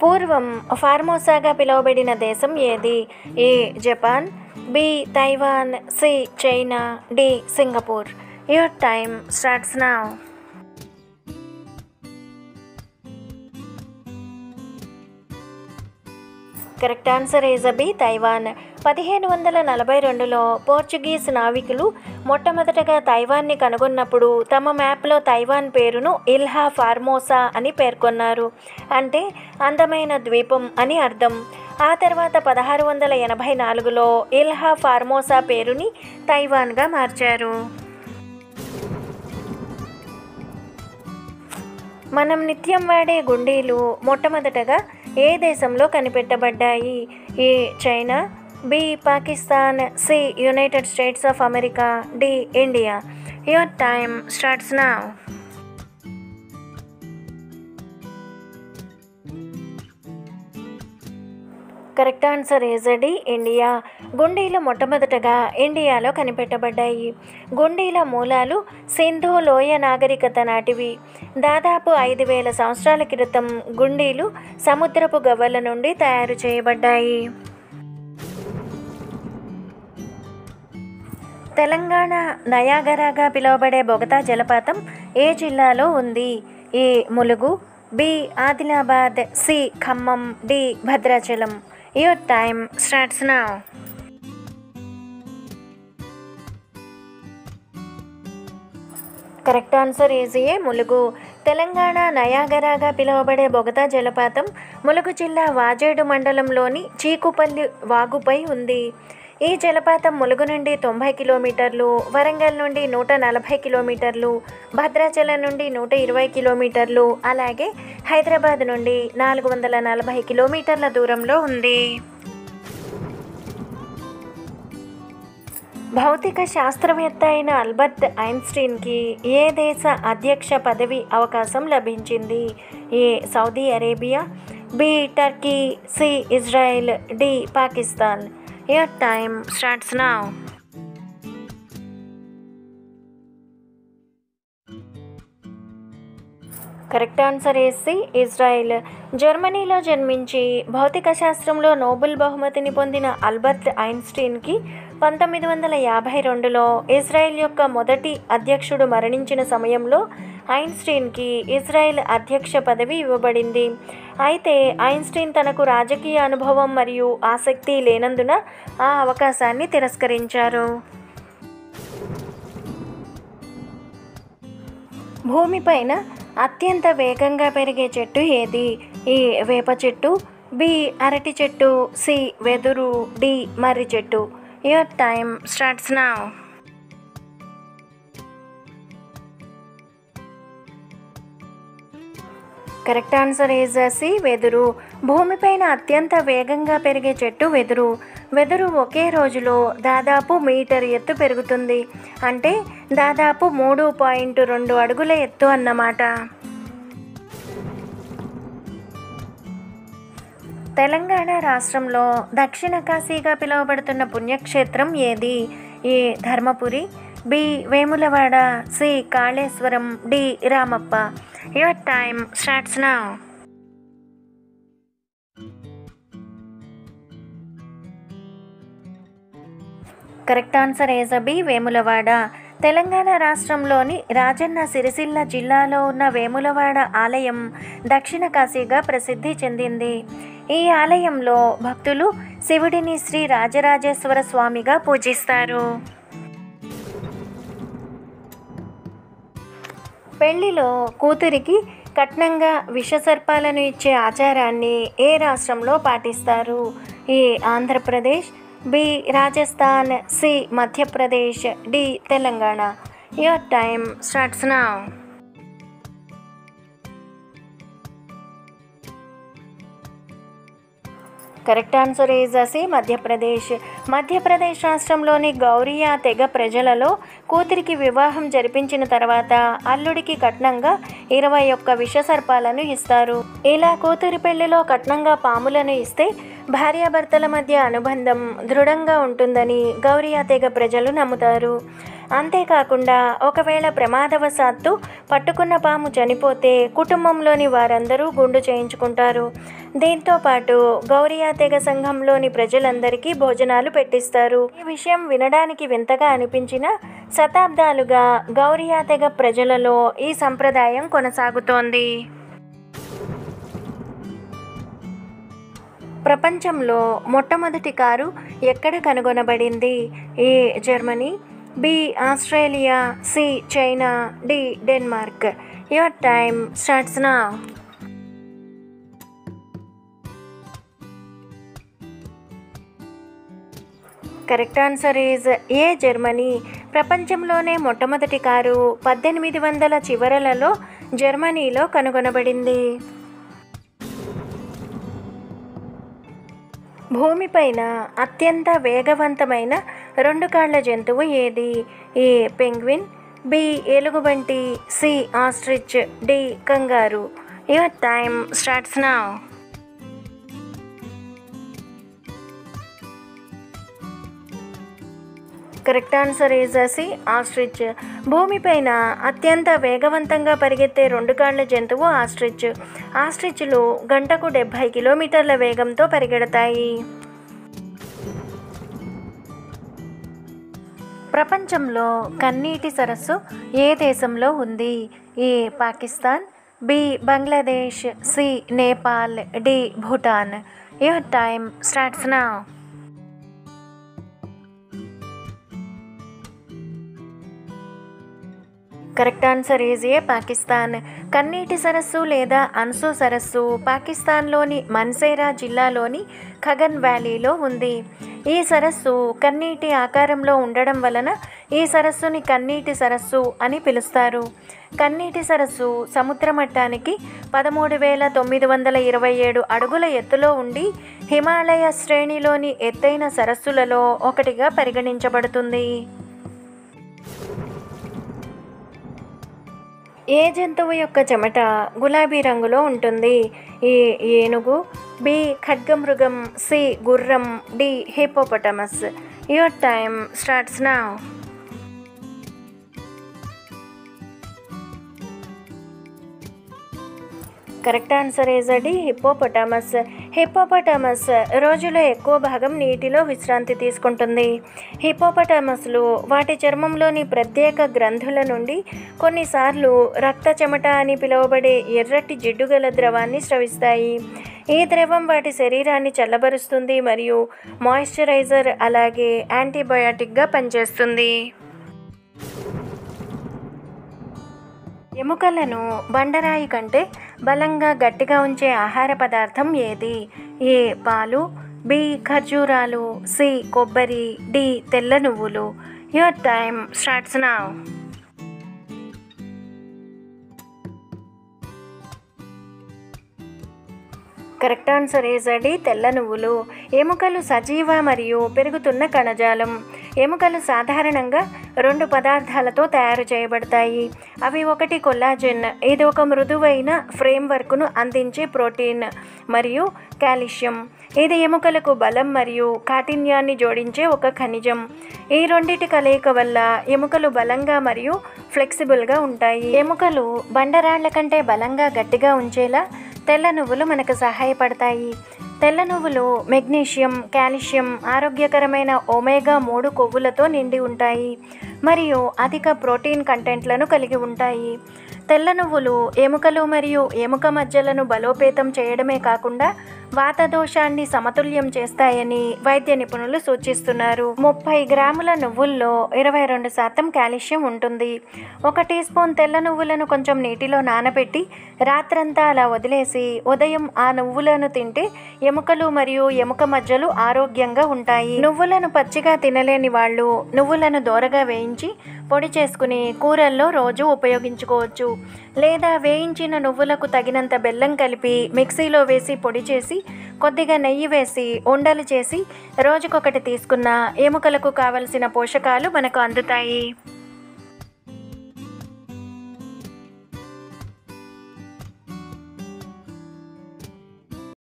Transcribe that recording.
పూర్వం ఫార్మోసాగా పిలువబడిన దేశం ఏది? A Japan, B Taiwan, C China, D Singapore. Your time starts now. Correct answer is B Taiwan. 1542లో Portuguese నావికులు మొట్టమొదటగా తైవాన్ని కనుగొన్నప్పుడు తమ మ్యాప్లో తైవాన్ పేరును ఇల్హా ఫార్మోసా అని పేర్కొన్నారు. అంటే అందమైన ద్వీపం అని అర్థం. ఆ తర్వాత 1684లో ఇల్హా ఫార్మోసా పేరుని తైవాన్గా మార్చారు. మనం నిత్యం వాడే గుండీలు మొట్టమొదటగా ఏ దేశంలో కనిపెట్టబడ్డాయి? A China, B Pakistan, C United States of America, D India. Your time starts now. Correct answer is D India. గుండీలు మొట్టమొదటగా ఇండియాలో కనిపెట్టబడ్డాయి. గుండీల మూలాలు సింధు లోయ నాగరికత నాటివి. దాదాపు 5000 సంవత్సరాల క్రితం గుండీలు సముద్రపు గవ్వల నుండి తయారు చేయబడ్డాయి. తెలంగాణ నయాగరాగా పిలువబడే బొగతా జలపాతం ఏ జిల్లాలో ఉంది? A Mulugu, B Adilabad, C Khammam, D Bhadrachalam. Your time starts now. Correct answer is A Mulugu. Telangana నయాగరాగా పిలువబడే బొగతా జలపాతం ములుగు జిల్లా వాజేడు మండలంలోని చీకుపల్లి వాగుపై ఉంది. ఈ జలపాతం ములుగు నుండి 90 కిలోమీటర్లు, వరంగల్ నుండి 140 కిలోమీటర్లు, భద్రాచలం నుండి 120 కిలోమీటర్లు, అలాగే హైదరాబాద్ నుండి 440 కిలోమీటర్ల దూరంలో ఉంది. భౌతిక శాస్త్రవేత్త అయిన ఆల్బర్ట్ ఐన్స్టీన్కి ఏ దేశ అధ్యక్ష పదవి అవకాశం లభించింది? A Saudi Arabia, B Turkey, C Israel, D Pakistan. Your time starts now. Correct answer is C Israel. జర్మనీలో జన్మించి భౌతిక శాస్త్రంలో నోబెల్ బహుమతిని పొందిన ఆల్బర్ట్ ఐన్స్టీన్కి 1952లో ఇజ్రాయెల్ యొక్క మొదటి అధ్యక్షుడు మరణించిన సమయంలో ఐన్స్టీన్కి ఇజ్రాయెల్ అధ్యక్ష పదవి ఇవ్వబడింది. అయితే ఐన్స్టీన్ తనకు రాజకీయ అనుభవం మరియు ఆసక్తి లేనందున ఆ అవకాశాన్ని తిరస్కరించారు. భూమిపైన అత్యంత వేగంగా పెరిగే చెట్టు ఏది? ఏ వేప చెట్టు, బి అరటి చెట్టు, సి వెదురు, డి మర్రి చెట్టు. Your time starts now. Correct answer is C వెదురు. భూమిపైన అత్యంత వేగంగా పెరిగే చెట్టు వెదురు. వెదురు ఒకే రోజులో దాదాపు మీటర్ ఎత్తు పెరుగుతుంది. అంటే దాదాపు 3.2 అడుగుల ఎత్తు అన్నమాట. తెలంగాణ రాష్ట్రంలో దక్షిణ కాశీగా పిలువబడుతున్న పుణ్యక్షేత్రం ఏది? A Dharmapuri, B Vemulawada, C Kaleshwaram, D Ramappa. Your time starts now. Correct answer is B Vemulawada. Telangana రాష్ట్రంలోని రాజన్న సిరిసిల్ల జిల్లాలో ఉన్న వేములవాడ ఆలయం దక్షిణ కాశీగా ప్రసిద్ధి చెందింది. ఈ ఆలయంలో భక్తులు శివుడిని శ్రీ రాజరాజేశ్వర స్వామిగా పూజిస్తారు. పెళ్లిలో కూతురికి కట్నంగా విషసర్పాలను ఇచ్చే ఆచారాన్ని ఏ రాష్ట్రంలో పాటిస్తారు? A Andhra Pradesh, B Rajasthan, C Madhya Pradesh, D Telangana. Your time starts now. Correct answer is C Madhya Pradesh. Madhya Pradesh రాష్ట్రంలోని గౌరియా తెగ ప్రజలలో కూతురికి వివాహం జరిపించిన తర్వాత అల్లుడికి కట్నంగా 21 విషసర్పాలను ఇస్తారు. ఇలా కూతురి పెళ్లిలో కట్నంగా పాములను ఇస్తే భార్యాభర్తల మధ్య అనుబంధం దృఢంగా ఉంటుందని గౌరియా తెగ ప్రజలు నమ్ముతారు. అంతేకాకుండా ఒకవేళ ప్రమాదవశాత్తు పట్టుకున్న పాము చనిపోతే కుటుంబంలోని వారందరూ గుండు చేయించుకుంటారు. దీంతో పాటు గౌరియా తెగ సంఘంలోని ప్రజలందరికీ భోజనాలు పెట్టిస్తారు. ఈ విషయం వినడానికి వింతగా అనిపించిన శతాబ్దాలుగా గౌరియా తెగ ప్రజలలో ఈ సంప్రదాయం కొనసాగుతోంది. ప్రపంచంలో మొట్టమొదటి కారు ఎక్కడ కనుగొనబడింది? A Germany, B Australia, C China, D Denmark. Your time starts now. Correct answer is A Germany. ప్రపంచంలోనే మొట్టమొదటి కారు 1800 చివరలలో జర్మనీలో కనుగొనబడింది. భూమిపైన అత్యంత వేగవంతమైన 2 కాళ్ల జంతువు ఏది? ఏ పెంగ్విన్, బి ఎలుగుబంటి, C ostrich, D kangaroo. Your time starts now. Correct answer is C ostrich. భూమిపైన అత్యంత వేగవంతంగా పరిగెత్తే 2 కాళ్ల జంతువు ఆస్ట్రిచ్. ఆస్ట్రిచ్లు గంటకు 70 కిలోమీటర్ల వేగంతో పరిగెడతాయి. ప్రపంచంలో కన్నీటి సరస్సు ఏ దేశంలో ఉంది? A Pakistan, B Bangladesh, C Nepal, D Bhutan. Your time starts now. Correct answer is A Pakistan. కన్నీటి సరస్సు లేదా అన్సు సరస్సు పాకిస్తాన్లోని మన్సేరా జిల్లాలోని ఖగన్ వ్యాలీలో ఉంది. ఈ సరస్సు కన్నీటి ఆకారంలో ఉండడం వలన ఈ సరస్సుని కన్నీటి సరస్సు అని పిలుస్తారు. కన్నీటి సరస్సు సముద్ర మట్టానికి 13,927 అడుగుల ఎత్తులో ఉండి హిమాలయ శ్రేణిలోని ఎత్తైన సరస్సులలో ఒకటిగా పరిగణించబడుతుంది. ఏ జంతువు యొక్క చెమట గులాబీ రంగులో ఉంటుంది? ఏ ఏనుగు, బి ఖడ్గమృగం, సి గుర్రం, D hippopotamus. Your time starts now. Correct answer is D hippopotamus. Hippopotamus రోజులో ఎక్కువ భాగం నీటిలో విశ్రాంతి తీసుకుంటుంది. హిపోపటామస్లు వాటి చర్మంలోని ప్రత్యేక గ్రంథుల నుండి కొన్నిసార్లు రక్త చెమట అని పిలువబడే ఎర్రటి జిడ్డుగల ద్రవాన్ని స్రవిస్తాయి. ఈ ద్రవం వాటి శరీరాన్ని చల్లబరుస్తుంది మరియు మాయిశ్చరైజర్ అలాగే యాంటీబయాటిక్గా పనిచేస్తుంది. ఎముకలను బండరాయి కంటే బలంగా గట్టిగా ఉంచే ఆహార పదార్థం ఏది? ఏ పాలు, బి ఖర్జూరాలు, సి కొబ్బరి, డి తెల్ల నువ్వులు. Your time starts now. Correct answer is D తెల్ల నువ్వులు. ఎముకలు సజీవ మరియు పెరుగుతున్న కణజాలం. ఎముకలు సాధారణంగా 2 పదార్థాలతో తయారు చేయబడతాయి. అవి ఒకటి కొల్లాజెన్, ఇది ఒక మృదువైన ఫ్రేమ్వర్క్ను అందించే ప్రోటీన్, మరియు కాల్షియం, ఇది ఎముకలకు బలం మరియు కాఠిన్యాన్ని జోడించే ఒక ఖనిజం. ఈ రెండిటి కలయిక వల్ల ఎముకలు బలంగా మరియు ఫ్లెక్సిబుల్గా ఉంటాయి. ఎముకలు బండరాళ్ల కంటే బలంగా గట్టిగా ఉంచేలా తెల్ల నువ్వులు మనకు సహాయపడతాయి. తెల్ల నువ్వులు మెగ్నీషియం, కాల్షియం, ఆరోగ్యకరమైన ఒమేగా 3 కొవ్వులతో నిండి ఉంటాయి మరియు అధిక ప్రోటీన్ కంటెంట్లను కలిగి ఉంటాయి. తెల్ల నువ్వులు ఎముకలు మరియు ఎముక మజ్జలను బలోపేతం చేయడమే కాకుండా వాత దోషాన్ని సమతుల్యం చేస్తాయని వైద్య నిపుణులు సూచిస్తున్నారు. 30 గ్రాముల నువ్వుల్లో 22% కాల్షియం ఉంటుంది. 1 టీ స్పూన్ తెల్ల నువ్వులను కొంచెం నీటిలో నానబెట్టి రాత్రంతా అలా వదిలేసి ఉదయం ఆ నువ్వులను తింటే ఎముకలు మరియు ఎముక మజ్జలు ఆరోగ్యంగా ఉంటాయి. నువ్వులను పచ్చిగా తినలేని వాళ్ళు నువ్వులను దోరగా వేయించి పొడి చేసుకుని కూరల్లో రోజు ఉపయోగించుకోవచ్చు. లేదా వేయించిన నువ్వులకు తగినంత బెల్లం కలిపి మిక్సీలో వేసి పొడి చేసి కొద్దిగా నెయ్యి వేసి ఉండలు చేసి రోజుకొకటి తీసుకున్న ఎముకలకు కావలసిన పోషకాలు మనకు అందుతాయి.